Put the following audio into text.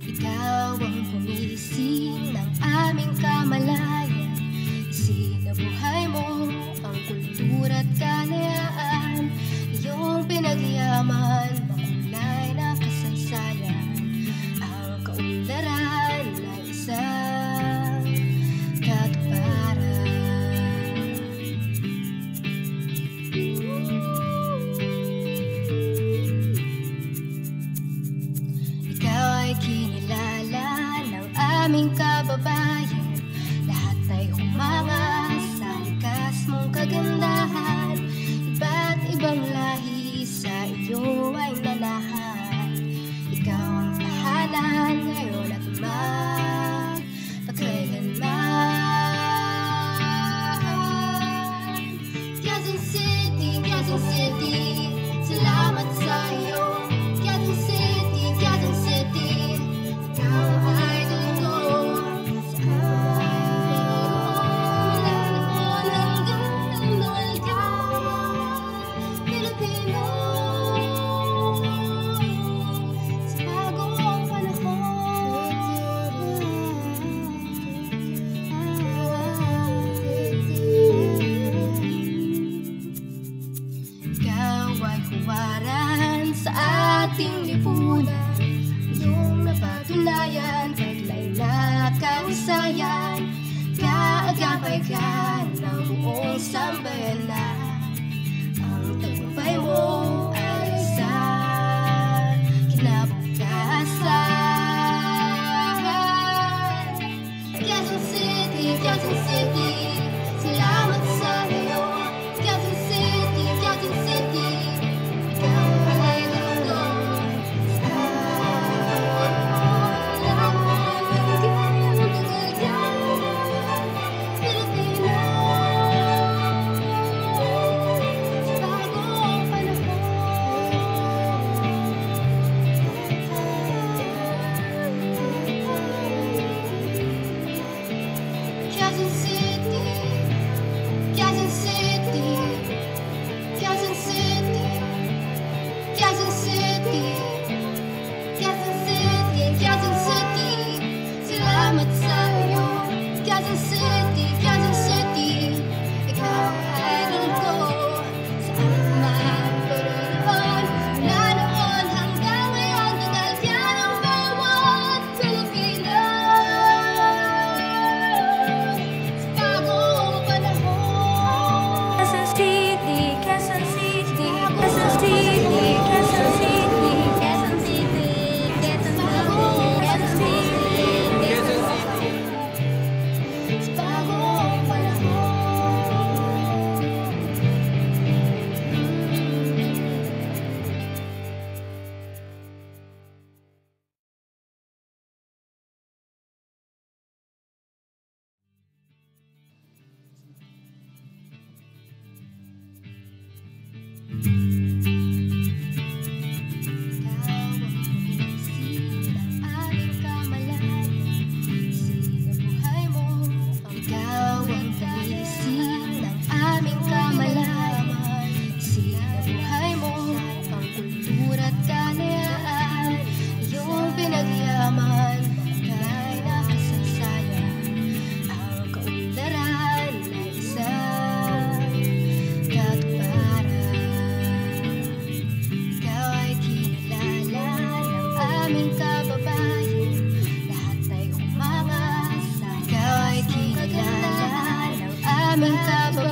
Ikaw ang gumising ng aming kamalayan. Isinabuhay mo ang kultura at kalayaan. Iyong pinagyaman, makulay na kasaysayan. Ang kaunlaran na isang katuparan. Ikaw ay kinilala ng aming kababayan. Lahat ay humanga sa likas mong kagandahan. Iba't ibang lahi sa iyo ay nalahan. Ikaw ang tahanan ngayon at magpakailanman. Quezon City, Quezon City, salamat sa iyo. Quezon City, Quezon City, ikaw ay idol ko. Sa ating lipunan, iyong napatunayan, taglay na kausayan, kaagapay ka ng buong sambayanan. Ang tagumpay mo ay isang kinabukasan. Quezon City, Quezon City, salamat sa iyo. Quezon City, Quezon City, ikaw ay Quezon City, Quezon City, Quezon City, Quezon City, Quezon City, Quezon City, salamat sa iyo. Quezon City, Quezon City, ikaw ay idol ko. Saan man paroroon, mula noon hanggang ngayon, tagal yan ang bawat Pilipino. Quezon City, Quezon City, Quezon City, Quezon City, Quezon City, Quezon City, Quezon City, sa bagong panahon. Aming kababayan,